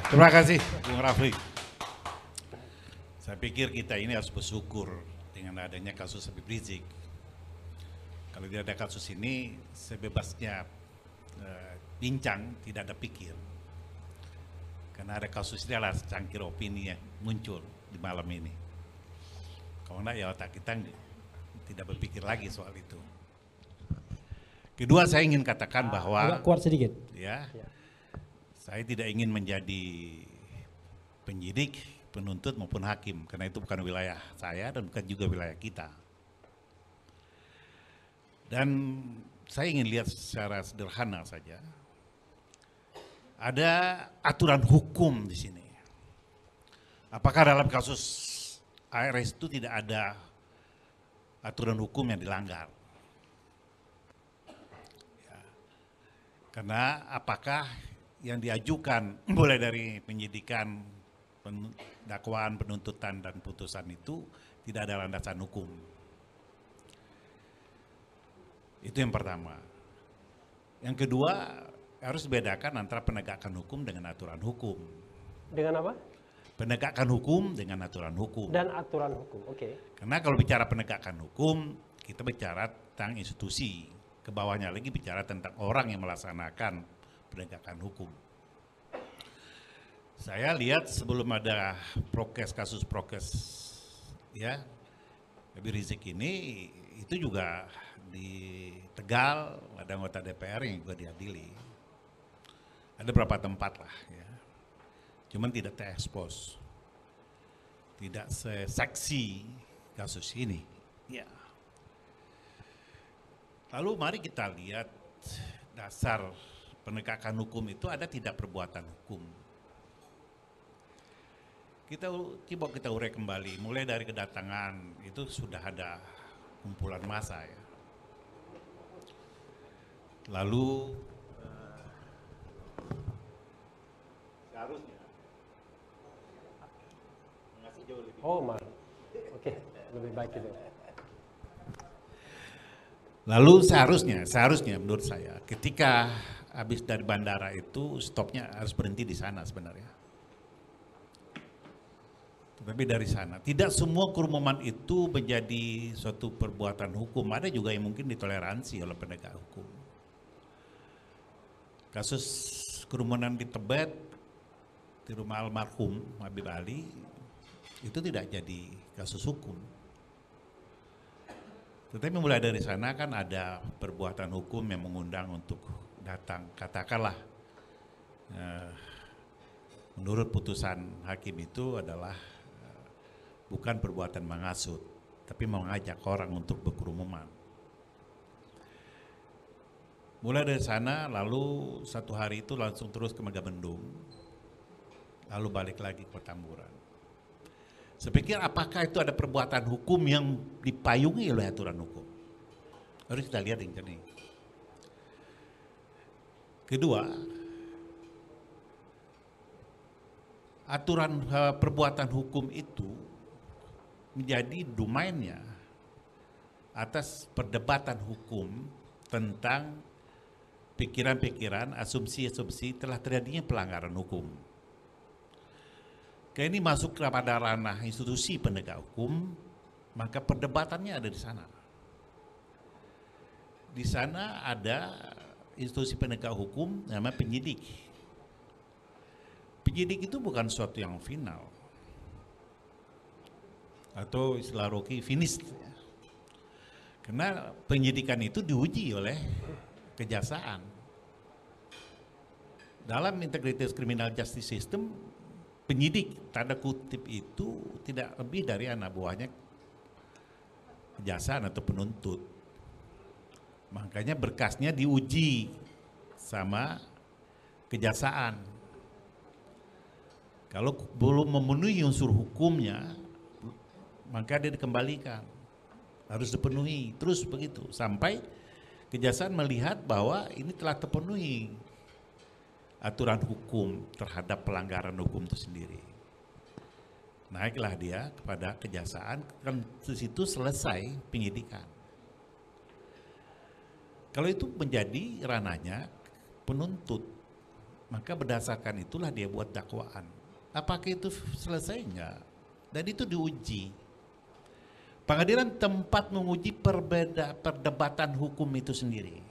Terima kasih, Bung Rafli. Saya pikir kita ini harus bersyukur dengan adanya kasus Habib Rizik. Kalau tidak ada kasus ini, sebebasnya bincang, tidak ada pikir. Karena ada kasus ini adalah secangkir opini yang muncul di malam ini. Kalau enggak ya otak kita tidak berpikir lagi soal itu. Kedua, saya ingin katakan bahwa agak kuat sedikit. Ya. Saya tidak ingin menjadi penyidik, penuntut maupun hakim, karena itu bukan wilayah saya dan bukan juga wilayah kita. Dan saya ingin lihat secara sederhana saja. Ada aturan hukum di sini. Apakah dalam kasus ARS itu tidak ada aturan hukum yang dilanggar? Ya. Karena apakah yang diajukan mulai dari penyidikan, dakwaan, penuntutan, dan putusan itu tidak ada landasan hukum. Itu yang pertama. Yang kedua, harus dibedakan antara penegakan hukum dengan aturan hukum. Dengan apa? Penegakan hukum dengan aturan hukum. Dan aturan hukum, oke. Karena kalau bicara penegakan hukum, kita bicara tentang institusi. Ke bawahnya lagi bicara tentang orang yang melaksanakan penegakan hukum. Saya lihat sebelum ada kasus prokes ya, Habib Rizik ini, itu juga di Tegal ada anggota DPR yang juga diadili. Ada beberapa tempat lah ya. Cuman tidak terekspos. Tidak seseksi kasus ini. Ya. Lalu mari kita lihat dasar penegakan hukum itu ada tidak perbuatan hukum. Coba kita urai kembali, mulai dari kedatangan itu sudah ada kumpulan massa ya. Lalu seharusnya mengasih jauh lebih. Oke, lebih baik itu. Lalu seharusnya menurut saya ketika habis dari bandara itu stopnya harus berhenti di sana sebenarnya. Tetapi dari sana, tidak semua kerumunan itu menjadi suatu perbuatan hukum. Ada juga yang mungkin ditoleransi oleh penegak hukum. Kasus kerumunan di Tebet, di rumah almarhum Habib Ali, itu tidak jadi kasus hukum. Tetapi mulai dari sana kan ada perbuatan hukum yang mengundang untuk datang, katakanlah menurut putusan hakim itu adalah bukan perbuatan menghasut, tapi mengajak orang untuk berkerumun. Mulai dari sana, lalu satu hari itu langsung terus ke Megamendung, lalu balik lagi ke Petamburan. Saya pikir apakah itu ada perbuatan hukum yang dipayungi oleh aturan hukum? Harus kita lihat yang jernih. Kedua, aturan perbuatan hukum itu menjadi domainnya atas perdebatan hukum tentang pikiran-pikiran, asumsi-asumsi telah terjadinya pelanggaran hukum. Kayak ini masuk kepada ranah institusi penegak hukum, maka perdebatannya ada di sana. Di sana ada institusi penegak hukum namanya penyidik. Penyidik itu bukan sesuatu yang final. Atau istilah Rocky finish. Karena penyidikan itu diuji oleh kejaksaan. Dalam Integrated Criminal Justice System, penyidik tanda kutip itu tidak lebih dari anak buahnya kejaksaan atau penuntut. Makanya berkasnya diuji sama kejaksaan. Kalau belum memenuhi unsur hukumnya, maka dia dikembalikan. Harus dipenuhi, terus begitu. Sampai kejaksaan melihat bahwa ini telah terpenuhi aturan hukum terhadap pelanggaran hukum itu sendiri. Naiklah dia kepada kejaksaan, kan di situ selesai penyidikan. Kalau itu menjadi ranahnya penuntut, Maka berdasarkan itulah dia buat dakwaan. Apakah itu selesai? Enggak. Dan itu diuji. Pengadilan tempat menguji perdebatan hukum itu sendiri.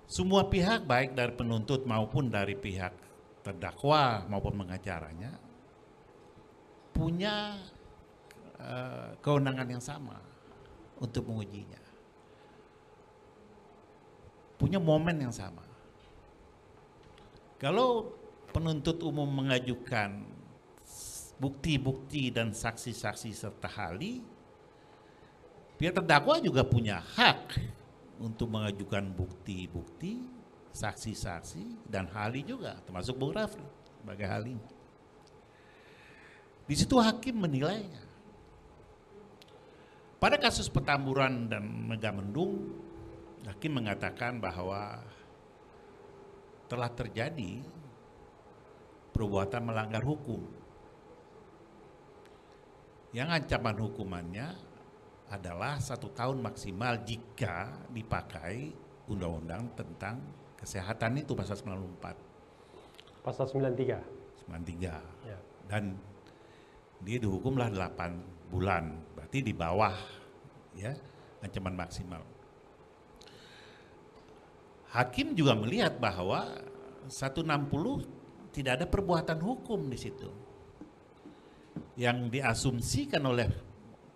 Semua pihak, baik dari penuntut maupun dari pihak terdakwa maupun pengacaranya, punya kewenangan yang sama untuk mengujinya. Punya momen yang sama. Kalau penuntut umum mengajukan bukti-bukti dan saksi-saksi serta ahli, pihak terdakwa juga punya hak untuk mengajukan bukti-bukti, saksi-saksi, dan ahli juga, termasuk Bung Rafli sebagai ahli. Di situ hakim menilainya. Pada kasus Petamburan dan Megamendung, hakim mengatakan bahwa telah terjadi perbuatan melanggar hukum yang ancaman hukumannya adalah 1 tahun maksimal jika dipakai undang-undang tentang kesehatan itu pasal 94. Pasal 93. 93. Ya. Dan dia dihukumlah 8 bulan, berarti di bawah ya ancaman maksimal. Hakim juga melihat bahwa 160 tidak ada perbuatan hukum di situ. Yang diasumsikan oleh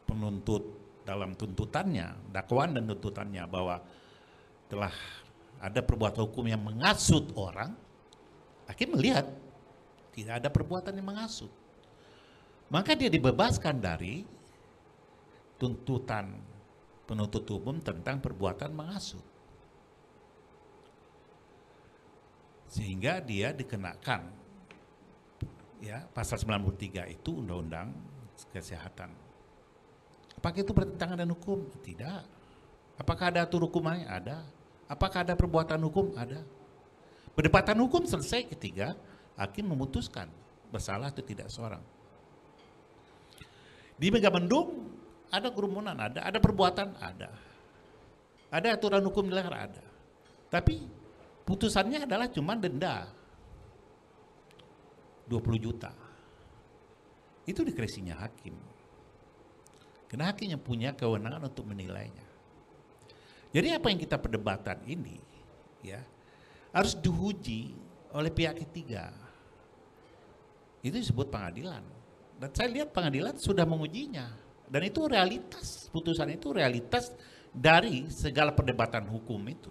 penuntut dalam tuntutannya, dakwaan dan tuntutannya bahwa telah ada perbuatan hukum yang menghasut orang, hakim melihat tidak ada perbuatan yang menghasut. Maka dia dibebaskan dari tuntutan penuntut umum tentang perbuatan menghasut. Sehingga dia dikenakan ya pasal 93 itu undang-undang kesehatan. Apakah itu bertentangan dengan hukum? Tidak. Apakah ada atur hukumannya? Ada. Apakah ada perbuatan hukum? Ada. Perdebatan hukum selesai ketika hakim memutuskan bersalah atau tidak seorang. Di Megamendung ada kerumunan, ada perbuatan, ada aturan hukum dilanggar, ada. Tapi putusannya adalah cuma denda 20 juta. Itu diskresinya hakim. Karena hakim yang punya kewenangan untuk menilainya. Jadi apa yang kita perdebatan ini ya harus diuji oleh pihak ketiga. Itu disebut pengadilan. Dan saya lihat pengadilan sudah mengujinya. Dan itu realitas, putusan itu realitas dari segala perdebatan hukum itu.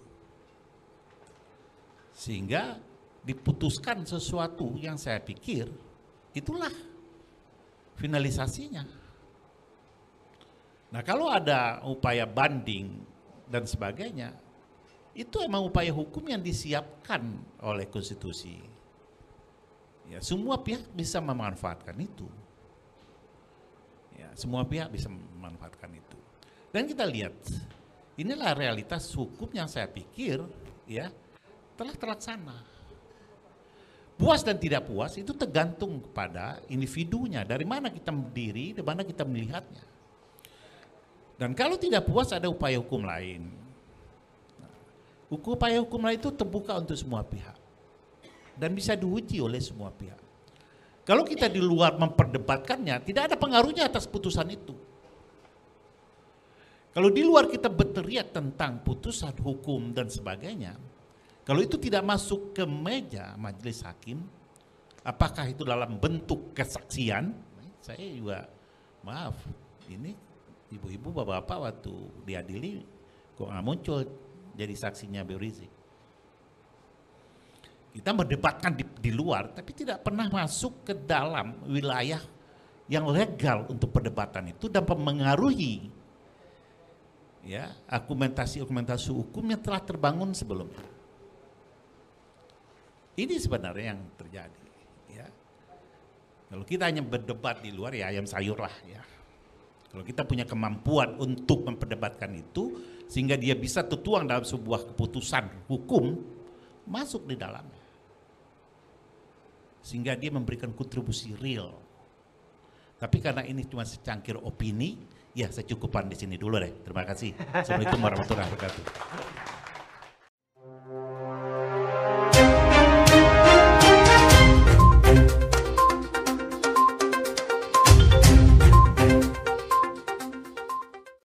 Sehingga diputuskan sesuatu yang saya pikir itulah finalisasinya. Nah kalau ada upaya banding dan sebagainya, itu emang upaya hukum yang disiapkan oleh konstitusi. Ya, semua pihak bisa memanfaatkan itu. Ya, semua pihak bisa memanfaatkan itu. Dan kita lihat, inilah realitas hukum yang saya pikir ya telah terlaksana. Puas dan tidak puas itu tergantung kepada individunya, dari mana kita berdiri, dari mana kita melihatnya. Dan kalau tidak puas ada upaya hukum lain. Upaya hukum lain itu terbuka untuk semua pihak. Dan bisa diuji oleh semua pihak. Kalau kita di luar memperdebatkannya, tidak ada pengaruhnya atas putusan itu. Kalau di luar kita berteriak tentang putusan hukum dan sebagainya, kalau itu tidak masuk ke meja majelis hakim, apakah itu dalam bentuk kesaksian, saya juga maaf, ini ibu-ibu bapak-bapak waktu diadili kok nggak muncul jadi saksinya Habib Rizik. Kita mendebatkan di luar, tapi tidak pernah masuk ke dalam wilayah yang legal untuk perdebatan itu dan mempengaruhi ya argumentasi hukum yang telah terbangun sebelumnya. Ini sebenarnya yang terjadi. Ya. Kalau kita hanya berdebat di luar ya ayam sayur lah ya. Kalau kita punya kemampuan untuk memperdebatkan itu sehingga dia bisa tertuang dalam sebuah keputusan hukum masuk di dalamnya. Sehingga dia memberikan kontribusi real. Tapi karena ini cuma secangkir opini, ya saya cukupkan di sini dulu deh. Terima kasih. Assalamualaikum warahmatullahi wabarakatuh.